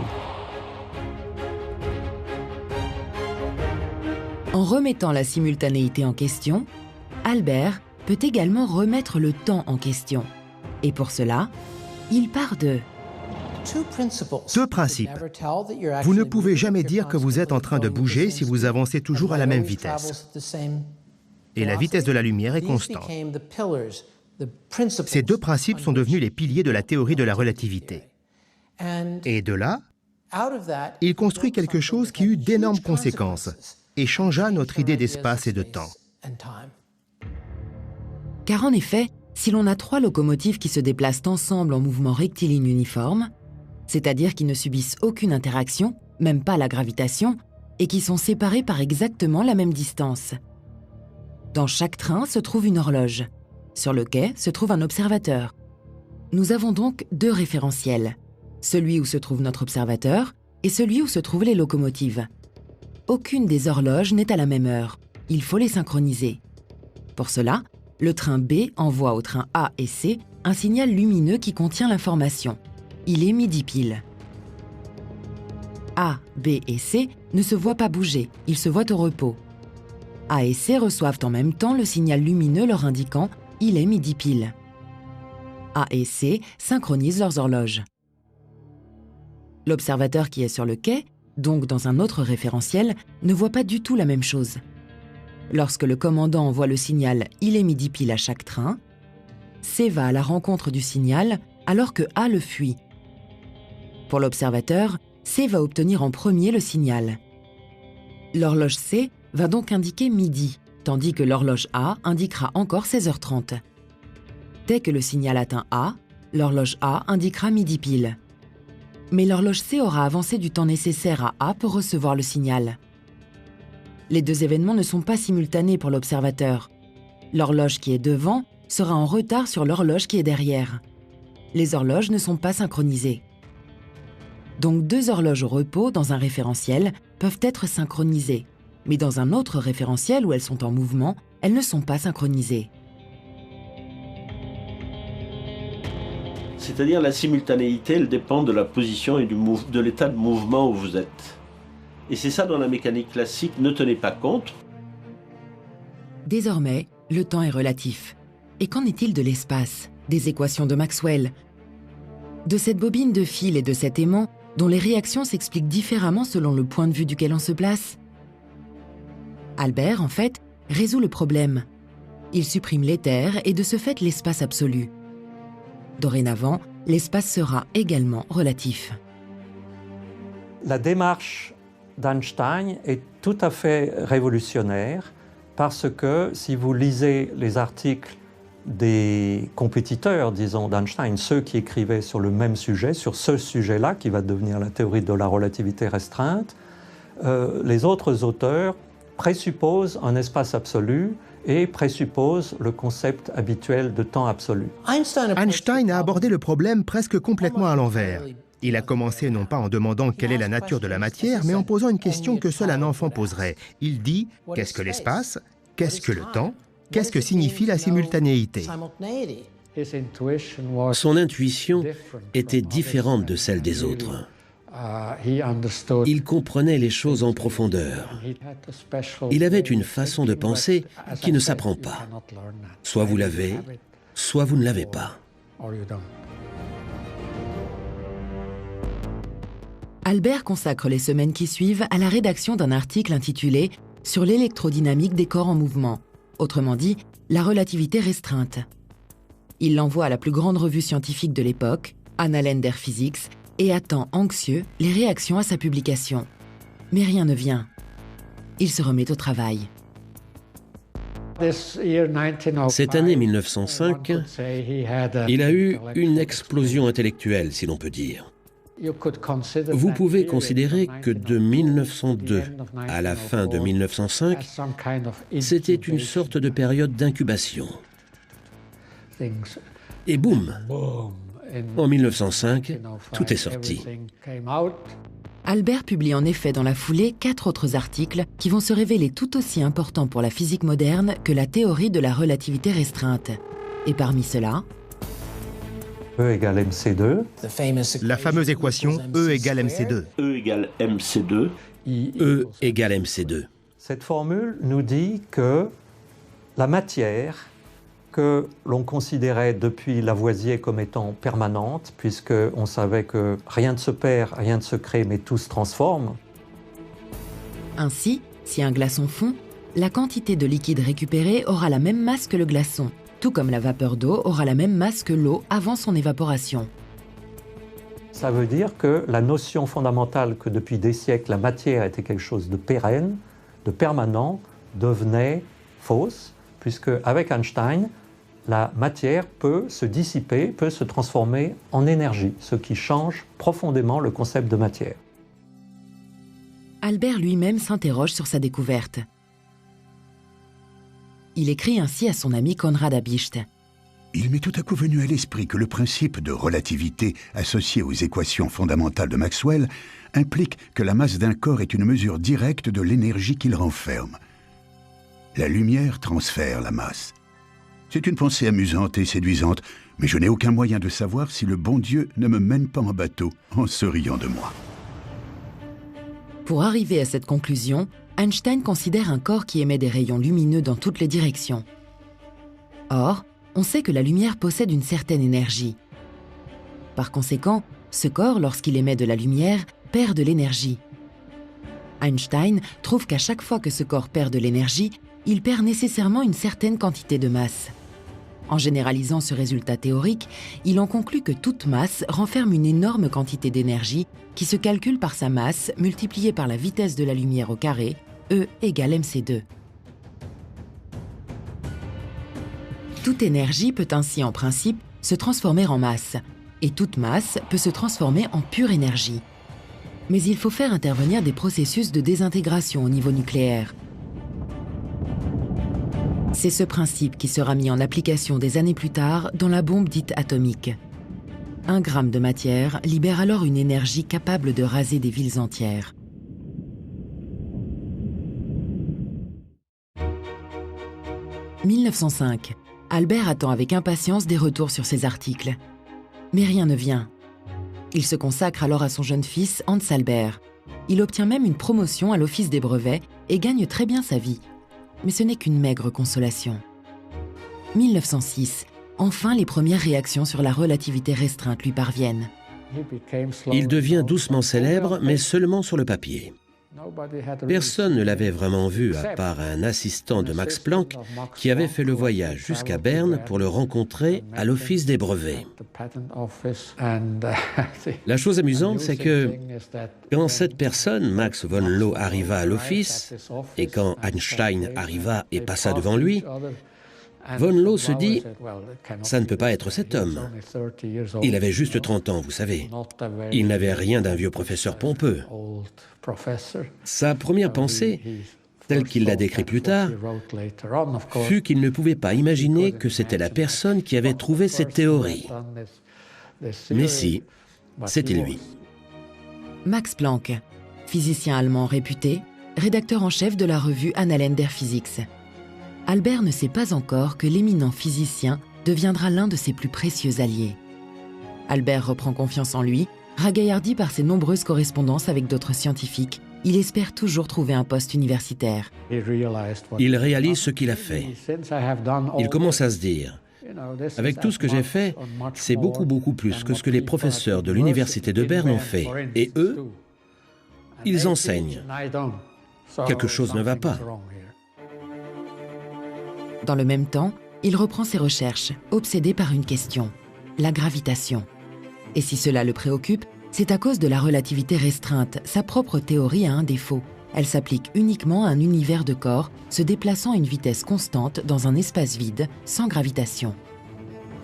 S1: En remettant la simultanéité en question, Albert peut également remettre le temps en question. Et pour cela, il part de
S4: Deux principes. Vous ne pouvez jamais dire que vous êtes en train de bouger si vous avancez toujours à la même vitesse. Et la vitesse de la lumière est constante. Ces deux principes sont devenus les piliers de la théorie de la relativité. Et de là, il construit quelque chose qui eut d'énormes conséquences et changea notre idée d'espace et de temps.
S1: Car en effet, si l'on a 3 locomotives qui se déplacent ensemble en mouvement rectiligne uniforme, c'est-à-dire qui ne subissent aucune interaction, même pas la gravitation, et qui sont séparées par exactement la même distance. Dans chaque train se trouve une horloge. Sur le quai se trouve un observateur. Nous avons donc 2 référentiels, celui où se trouve notre observateur et celui où se trouvent les locomotives. Aucune des horloges n'est à la même heure. Il faut les synchroniser. Pour cela, le train B envoie au train A et C un signal lumineux qui contient l'information. Il est midi pile. A, B et C ne se voient pas bouger, ils se voient au repos. A et C reçoivent en même temps le signal lumineux leur indiquant « il est midi pile ». A et C synchronisent leurs horloges. L'observateur qui est sur le quai, donc dans un autre référentiel, ne voit pas du tout la même chose. Lorsque le commandant envoie le signal « il est midi pile » à chaque train, C va à la rencontre du signal alors que A le fuit. Pour l'observateur, C va obtenir en premier le signal. L'horloge C va donc indiquer midi, tandis que l'horloge A indiquera encore 16h30. Dès que le signal atteint A, l'horloge A indiquera midi pile. Mais l'horloge C aura avancé du temps nécessaire à A pour recevoir le signal. Les 2 événements ne sont pas simultanés pour l'observateur. L'horloge qui est devant sera en retard sur l'horloge qui est derrière. Les horloges ne sont pas synchronisées. Donc 2 horloges au repos dans un référentiel peuvent être synchronisées, mais dans un autre référentiel où elles sont en mouvement, elles ne sont pas synchronisées.
S5: C'est-à-dire la simultanéité, elle dépend de la position et de l'état de mouvement où vous êtes. Et c'est ça dont la mécanique classique ne tenait pas compte.
S1: Désormais, le temps est relatif. Et qu'en est-il de l'espace, des équations de Maxwell, de cette bobine de fil et de cet aimant dont les réactions s'expliquent différemment selon le point de vue duquel on se place? Albert, en fait, résout le problème. Il supprime l'éther et de ce fait l'espace absolu. Dorénavant, l'espace sera également relatif.
S6: La démarche d'Einstein est tout à fait révolutionnaire parce que si vous lisez les articles des compétiteurs, disons, d'Einstein, ceux qui écrivaient sur le même sujet, sur ce sujet-là, qui va devenir la théorie de la relativité restreinte, les autres auteurs présupposent un espace absolu et présupposent le concept habituel de temps absolu.
S4: Einstein a abordé le problème presque complètement à l'envers. Il a commencé non pas en demandant quelle est la nature de la matière, mais en posant une question que seul un enfant poserait. Il dit « Qu'est-ce que l'espace? Qu'est-ce que le temps? Qu'est-ce que signifie la simultanéité ?»
S3: Son intuition était différente de celle des autres. Il comprenait les choses en profondeur. Il avait une façon de penser qui ne s'apprend pas. Soit vous l'avez, soit vous ne l'avez pas.
S1: Albert consacre les semaines qui suivent à la rédaction d'un article intitulé « Sur l'électrodynamique des corps en mouvement », autrement dit, la relativité restreinte. Il l'envoie à la plus grande revue scientifique de l'époque, Annalen der Physik, et attend anxieux les réactions à sa publication. Mais rien ne vient. Il se remet au travail.
S3: Cette année 1905, il a eu une explosion intellectuelle, si l'on peut dire. Vous pouvez considérer que de 1902 à la fin de 1905, c'était une sorte de période d'incubation. Et boum, en 1905, tout est sorti.
S1: Albert publie en effet dans la foulée 4 autres articles qui vont se révéler tout aussi importants pour la physique moderne que la théorie de la relativité restreinte. Et parmi ceux-là,
S6: E égale mc2.
S4: La fameuse équation E égale mc2.
S5: E égale mc2.
S3: E égale mc2.
S6: Cette formule nous dit que la matière que l'on considérait depuis Lavoisier comme étant permanente, puisqu'on savait que rien ne se perd, rien ne se crée, mais tout se transforme.
S1: Ainsi, si un glaçon fond, la quantité de liquide récupérée aura la même masse que le glaçon, tout comme la vapeur d'eau aura la même masse que l'eau avant son évaporation.
S6: Ça veut dire que la notion fondamentale que depuis des siècles la matière était quelque chose de pérenne, de permanent, devenait fausse, puisque avec Einstein, la matière peut se dissiper, peut se transformer en énergie, ce qui change profondément le concept de matière.
S1: Albert lui-même s'interroge sur sa découverte. Il écrit ainsi à son ami Konrad Habicht.
S2: Il m'est tout à coup venu à l'esprit que le principe de relativité associé aux équations fondamentales de Maxwell implique que la masse d'un corps est une mesure directe de l'énergie qu'il renferme. La lumière transfère la masse. C'est une pensée amusante et séduisante, mais je n'ai aucun moyen de savoir si le bon Dieu ne me mène pas en bateau en se riant de moi.
S1: Pour arriver à cette conclusion, Einstein considère un corps qui émet des rayons lumineux dans toutes les directions. Or, on sait que la lumière possède une certaine énergie. Par conséquent, ce corps, lorsqu'il émet de la lumière, perd de l'énergie. Einstein trouve qu'à chaque fois que ce corps perd de l'énergie, il perd nécessairement une certaine quantité de masse. En généralisant ce résultat théorique, il en conclut que toute masse renferme une énorme quantité d'énergie qui se calcule par sa masse multipliée par la vitesse de la lumière au carré, E égale mc2. Toute énergie peut ainsi en principe se transformer en masse, et toute masse peut se transformer en pure énergie. Mais il faut faire intervenir des processus de désintégration au niveau nucléaire. C'est ce principe qui sera mis en application des années plus tard dans la bombe dite atomique. 1 gramme de matière libère alors une énergie capable de raser des villes entières. 1905. Albert attend avec impatience des retours sur ses articles. Mais rien ne vient. Il se consacre alors à son jeune fils, Hans Albert. Il obtient même une promotion à l'Office des brevets et gagne très bien sa vie. Mais ce n'est qu'une maigre consolation. 1906. Enfin, les premières réactions sur la relativité restreinte lui parviennent.
S3: Il devient doucement célèbre, mais seulement sur le papier. Personne ne l'avait vraiment vu, à part un assistant de Max Planck qui avait fait le voyage jusqu'à Berne pour le rencontrer à l'Office des brevets. La chose amusante, c'est que quand cette personne, Max von Laue, arriva à l'office, et quand Einstein arriva et passa devant lui, von Laue se dit « ça ne peut pas être cet homme ». Il avait juste 30 ans, vous savez. Il n'avait rien d'un vieux professeur pompeux. Sa première pensée, telle qu'il l'a décrit plus tard, fut qu'il ne pouvait pas imaginer que c'était la personne qui avait trouvé cette théorie. Mais si, c'était lui.
S1: Max Planck, physicien allemand réputé, rédacteur en chef de la revue Annalen der Physik. Albert ne sait pas encore que l'éminent physicien deviendra l'un de ses plus précieux alliés. Albert reprend confiance en lui, ragaillardi par ses nombreuses correspondances avec d'autres scientifiques. Il espère toujours trouver un poste universitaire.
S3: Il réalise ce qu'il a fait. Il commence à se dire « Avec tout ce que j'ai fait, c'est beaucoup plus que ce que les professeurs de l'université de Berne ont fait. Et eux, ils enseignent. Quelque chose ne va pas. »
S1: Dans le même temps, il reprend ses recherches, obsédé par une question, la gravitation. Et si cela le préoccupe, c'est à cause de la relativité restreinte. Sa propre théorie a un défaut. Elle s'applique uniquement à un univers de corps se déplaçant à une vitesse constante dans un espace vide, sans gravitation.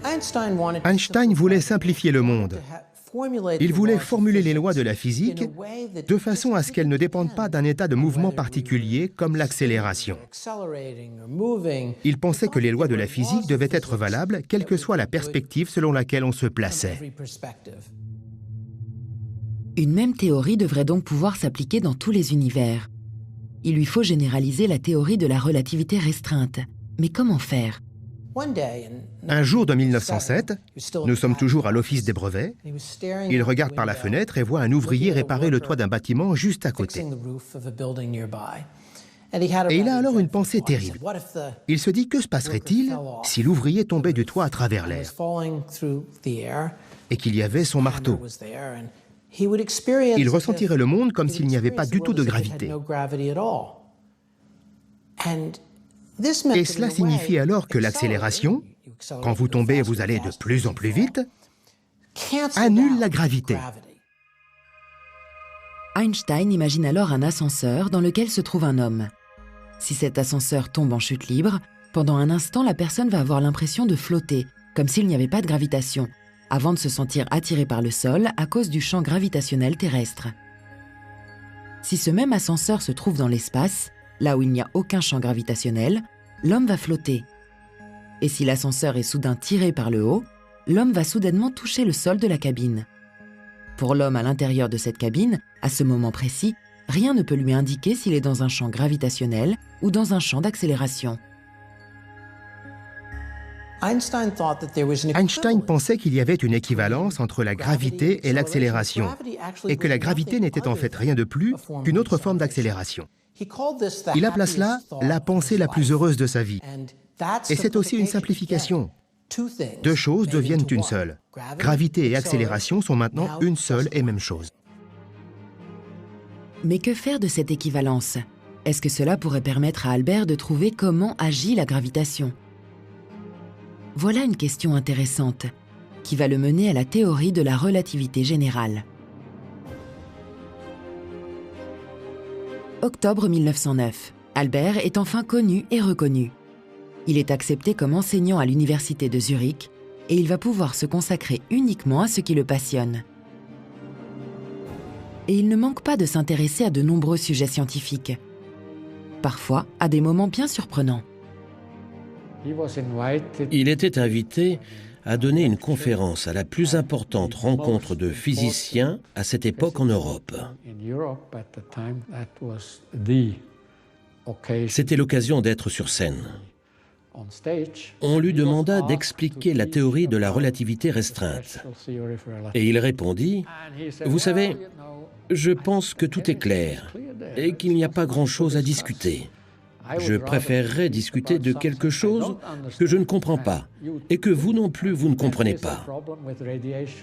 S4: Einstein voulait simplifier le monde. Il voulait formuler les lois de la physique de façon à ce qu'elles ne dépendent pas d'un état de mouvement particulier comme l'accélération. Il pensait que les lois de la physique devaient être valables, quelle que soit la perspective selon laquelle on se plaçait.
S1: Une même théorie devrait donc pouvoir s'appliquer dans tous les univers. Il lui faut généraliser la théorie de la relativité restreinte. Mais comment faire ?
S4: Un jour de 1907, nous sommes toujours à l'Office des brevets, il regarde par la fenêtre et voit un ouvrier réparer le toit d'un bâtiment juste à côté. Et il a alors une pensée terrible. Il se dit, que se passerait-il si l'ouvrier tombait du toit à travers l'air et qu'il y avait son marteau? Il ressentirait le monde comme s'il n'y avait pas du tout de gravité. Et cela signifie alors que l'accélération, quand vous tombez, vous allez de plus en plus vite, annule la gravité.
S1: Einstein imagine alors un ascenseur dans lequel se trouve un homme. Si cet ascenseur tombe en chute libre, pendant un instant, la personne va avoir l'impression de flotter, comme s'il n'y avait pas de gravitation, avant de se sentir attiré par le sol à cause du champ gravitationnel terrestre. Si ce même ascenseur se trouve dans l'espace, là où il n'y a aucun champ gravitationnel, l'homme va flotter. Et si l'ascenseur est soudain tiré par le haut, l'homme va soudainement toucher le sol de la cabine. Pour l'homme à l'intérieur de cette cabine, à ce moment précis, rien ne peut lui indiquer s'il est dans un champ gravitationnel ou dans un champ d'accélération.
S4: Einstein pensait qu'il y avait une équivalence entre la gravité et l'accélération, et que la gravité n'était en fait rien de plus qu'une autre forme d'accélération. Il appela cela la pensée la plus heureuse de sa vie. Et c'est aussi une simplification. Deux choses deviennent une seule. Gravité et accélération sont maintenant une seule et même chose.
S1: Mais que faire de cette équivalence? Est-ce que cela pourrait permettre à Albert de trouver comment agit la gravitation? Voilà une question intéressante, qui va le mener à la théorie de la relativité générale. Octobre 1909. Albert est enfin connu et reconnu. Il est accepté comme enseignant à l'université de Zurich et il va pouvoir se consacrer uniquement à ce qui le passionne. Et il ne manque pas de s'intéresser à de nombreux sujets scientifiques, parfois à des moments bien surprenants.
S3: Il était invité à donner une conférence à la plus importante rencontre de physiciens à cette époque en Europe. C'était l'occasion d'être sur scène. On lui demanda d'expliquer la théorie de la relativité restreinte. Et il répondit, « Vous savez, je pense que tout est clair et qu'il n'y a pas grand-chose à discuter. Je préférerais discuter de quelque chose que je ne comprends pas et que vous non plus, vous ne comprenez pas.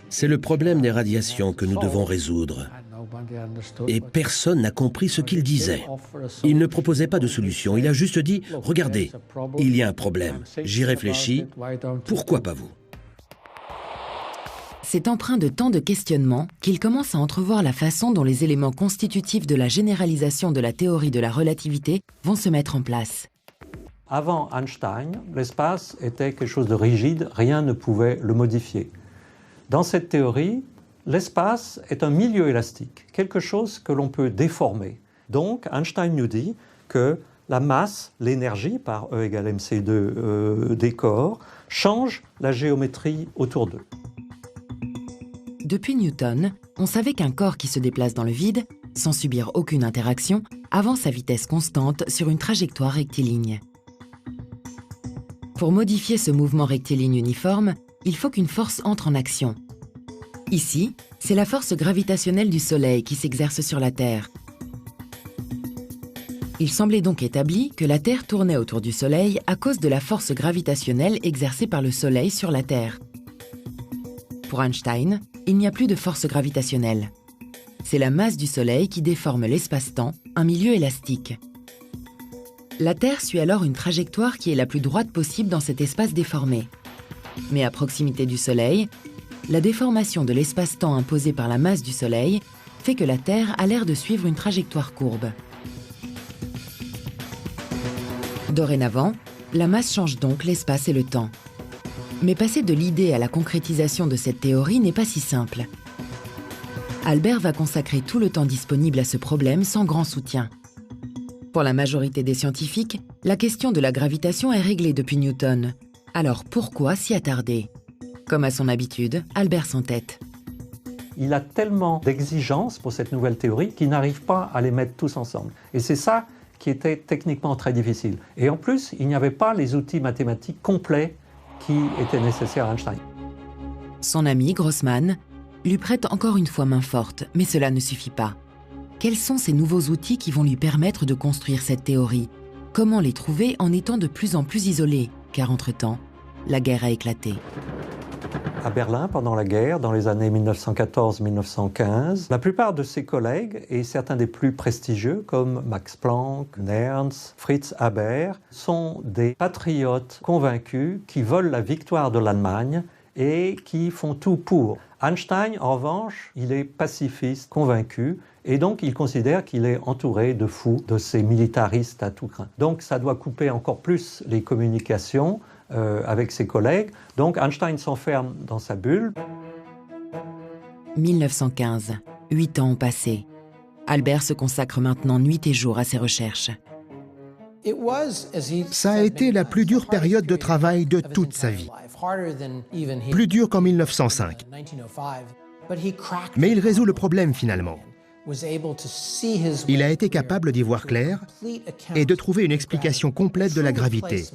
S3: C'est le problème des radiations que nous devons résoudre. » Et personne n'a compris ce qu'il disait. Il ne proposait pas de solution, il a juste dit « Regardez, il y a un problème, j'y réfléchis, pourquoi pas vous ?»
S1: C'est empreint de tant de questionnements qu'il commence à entrevoir la façon dont les éléments constitutifs de la généralisation de la théorie de la relativité vont se mettre en place.
S6: Avant Einstein, l'espace était quelque chose de rigide, rien ne pouvait le modifier. Dans cette théorie, l'espace est un milieu élastique, quelque chose que l'on peut déformer. Donc Einstein nous dit que la masse, l'énergie, par E égale mc2 des corps, change la géométrie autour d'eux.
S1: Depuis Newton, on savait qu'un corps qui se déplace dans le vide, sans subir aucune interaction, avance à vitesse constante sur une trajectoire rectiligne. Pour modifier ce mouvement rectiligne uniforme, il faut qu'une force entre en action. Ici, c'est la force gravitationnelle du Soleil qui s'exerce sur la Terre. Il semblait donc établi que la Terre tournait autour du Soleil à cause de la force gravitationnelle exercée par le Soleil sur la Terre. Pour Einstein, il n'y a plus de force gravitationnelle. C'est la masse du Soleil qui déforme l'espace-temps, un milieu élastique. La Terre suit alors une trajectoire qui est la plus droite possible dans cet espace déformé. Mais à proximité du Soleil, la déformation de l'espace-temps imposée par la masse du Soleil fait que la Terre a l'air de suivre une trajectoire courbe. Dorénavant, la masse change donc l'espace et le temps. Mais passer de l'idée à la concrétisation de cette théorie n'est pas si simple. Albert va consacrer tout le temps disponible à ce problème sans grand soutien. Pour la majorité des scientifiques, la question de la gravitation est réglée depuis Newton. Alors pourquoi s'y attarder ? Comme à son habitude, Albert s'entête.
S6: Il a tellement d'exigences pour cette nouvelle théorie qu'il n'arrive pas à les mettre tous ensemble. Et c'est ça qui était techniquement très difficile. Et en plus, il n'y avait pas les outils mathématiques complets qui étaient nécessaires à Einstein.
S1: Son ami Grossman lui prête encore une fois main forte, mais cela ne suffit pas. Quels sont ces nouveaux outils qui vont lui permettre de construire cette théorie ? Comment les trouver en étant de plus en plus isolé ? Car entre-temps, la guerre a éclaté.
S6: À Berlin, pendant la guerre, dans les années 1914-1915, la plupart de ses collègues, et certains des plus prestigieux, comme Max Planck, Nernst, Fritz Haber, sont des patriotes convaincus qui veulent la victoire de l'Allemagne et qui font tout pour. Einstein, en revanche, il est pacifiste convaincu et donc il considère qu'il est entouré de fous, de ces militaristes à tout crin. Donc ça doit couper encore plus les communications avec ses collègues. Donc Einstein s'enferme dans sa bulle.
S1: 1915, 8 ans ont passé. Albert se consacre maintenant nuit et jour à ses recherches.
S4: Ça a été la plus dure période de travail de toute sa vie. Plus dure qu'en 1905. Mais il résout le problème finalement. Il a été capable d'y voir clair et de trouver une explication complète de la gravité.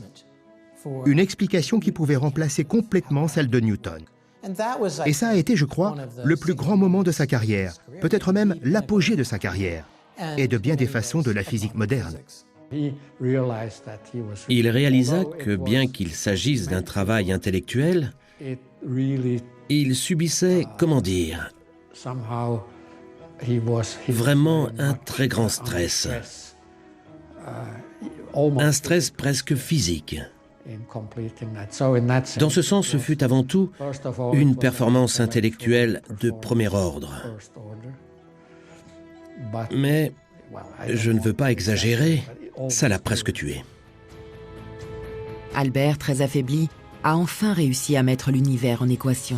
S4: Une explication qui pouvait remplacer complètement celle de Newton. Et ça a été, je crois, le plus grand moment de sa carrière, peut-être même l'apogée de sa carrière, et de bien des façons de la physique moderne.
S3: Il réalisa que bien qu'il s'agisse d'un travail intellectuel, il subissait, comment dire, vraiment un très grand stress. Un stress presque physique. Dans ce sens, ce fut avant tout une performance intellectuelle de premier ordre. Mais, je ne veux pas exagérer, ça l'a presque tué.
S1: Albert, très affaibli, a enfin réussi à mettre l'univers en équation.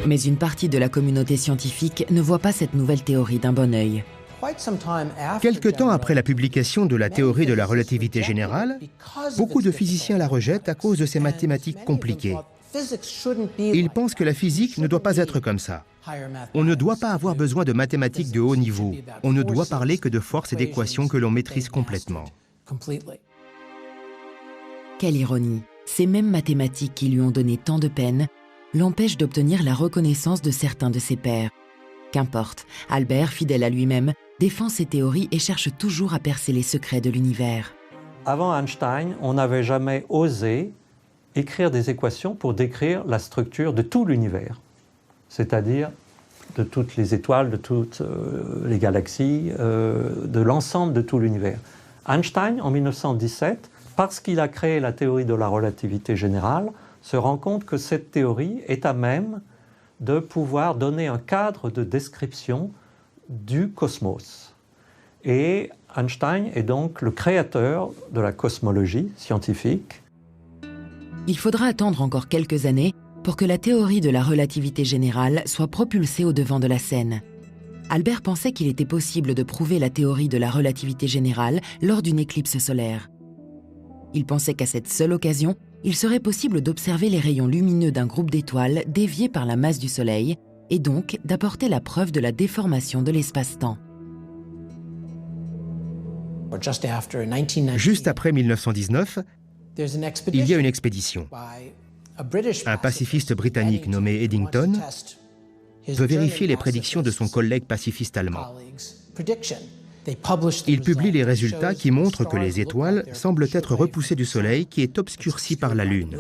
S1: Mais une partie de la communauté scientifique ne voit pas cette nouvelle théorie d'un bon œil.
S4: Quelque temps après la publication de la théorie de la relativité générale, beaucoup de physiciens la rejettent à cause de ses mathématiques compliquées. Ils pensent que la physique ne doit pas être comme ça. On ne doit pas avoir besoin de mathématiques de haut niveau. On ne doit parler que de forces et d'équations que l'on maîtrise complètement.
S1: Quelle ironie! Ces mêmes mathématiques qui lui ont donné tant de peine l'empêchent d'obtenir la reconnaissance de certains de ses pairs. Qu'importe, Albert, fidèle à lui-même, défend ses théories et cherche toujours à percer les secrets de l'univers.
S6: Avant Einstein, on n'avait jamais osé écrire des équations pour décrire la structure de tout l'univers, c'est-à-dire de toutes les étoiles, de toutes les galaxies, de l'ensemble de tout l'univers. Einstein, en 1917, parce qu'il a créé la théorie de la relativité générale, se rend compte que cette théorie est à même de pouvoir donner un cadre de description du cosmos. Et Einstein est donc le créateur de la cosmologie scientifique.
S1: Il faudra attendre encore quelques années pour que la théorie de la relativité générale soit propulsée au devant de la scène. Albert pensait qu'il était possible de prouver la théorie de la relativité générale lors d'une éclipse solaire. Il pensait qu'à cette seule occasion, il serait possible d'observer les rayons lumineux d'un groupe d'étoiles déviés par la masse du Soleil et donc d'apporter la preuve de la déformation de l'espace-temps.
S4: Juste après 1919, il y a une expédition. Un pacifiste britannique nommé Eddington veut vérifier les prédictions de son collègue pacifiste allemand. Il publie les résultats qui montrent que les étoiles semblent être repoussées du Soleil qui est obscurci par la Lune.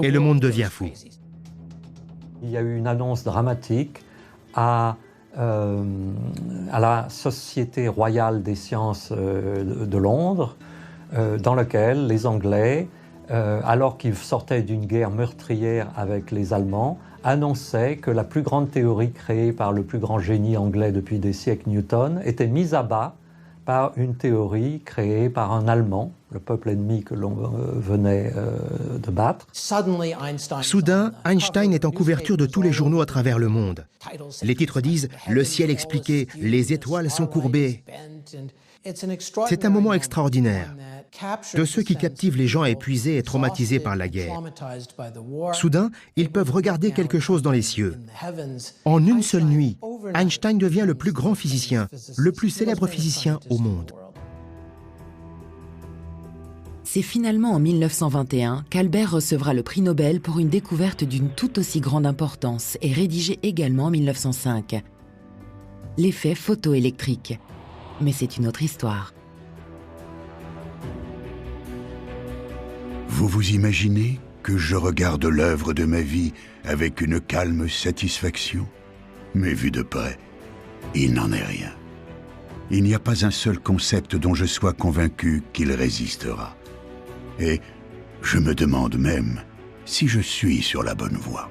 S4: Et le monde devient fou.
S6: Il y a eu une annonce dramatique à la Société royale des sciences de Londres, dans laquelle les Anglais, alors qu'ils sortaient d'une guerre meurtrière avec les Allemands, annonçaient que la plus grande théorie créée par le plus grand génie anglais depuis des siècles, Newton, était mise à bas par une théorie créée par un Allemand, le peuple ennemi que l'on venait de battre.
S4: Soudain, Einstein est en couverture de tous les journaux à travers le monde. Les titres disent « Le ciel expliqué, les étoiles sont courbées ». C'est un moment extraordinaire, de ceux qui captivent les gens épuisés et traumatisés par la guerre. Soudain, ils peuvent regarder quelque chose dans les cieux. En une seule nuit, Einstein devient le plus grand physicien, le plus célèbre physicien au monde.
S1: C'est finalement en 1921 qu'Albert recevra le prix Nobel pour une découverte d'une tout aussi grande importance et rédigée également en 1905. L'effet photoélectrique. Mais c'est une autre histoire.
S2: Vous vous imaginez que je regarde l'œuvre de ma vie avec une calme satisfaction? Mais vu de près, il n'en est rien. Il n'y a pas un seul concept dont je sois convaincu qu'il résistera. Et je me demande même si je suis sur la bonne voie.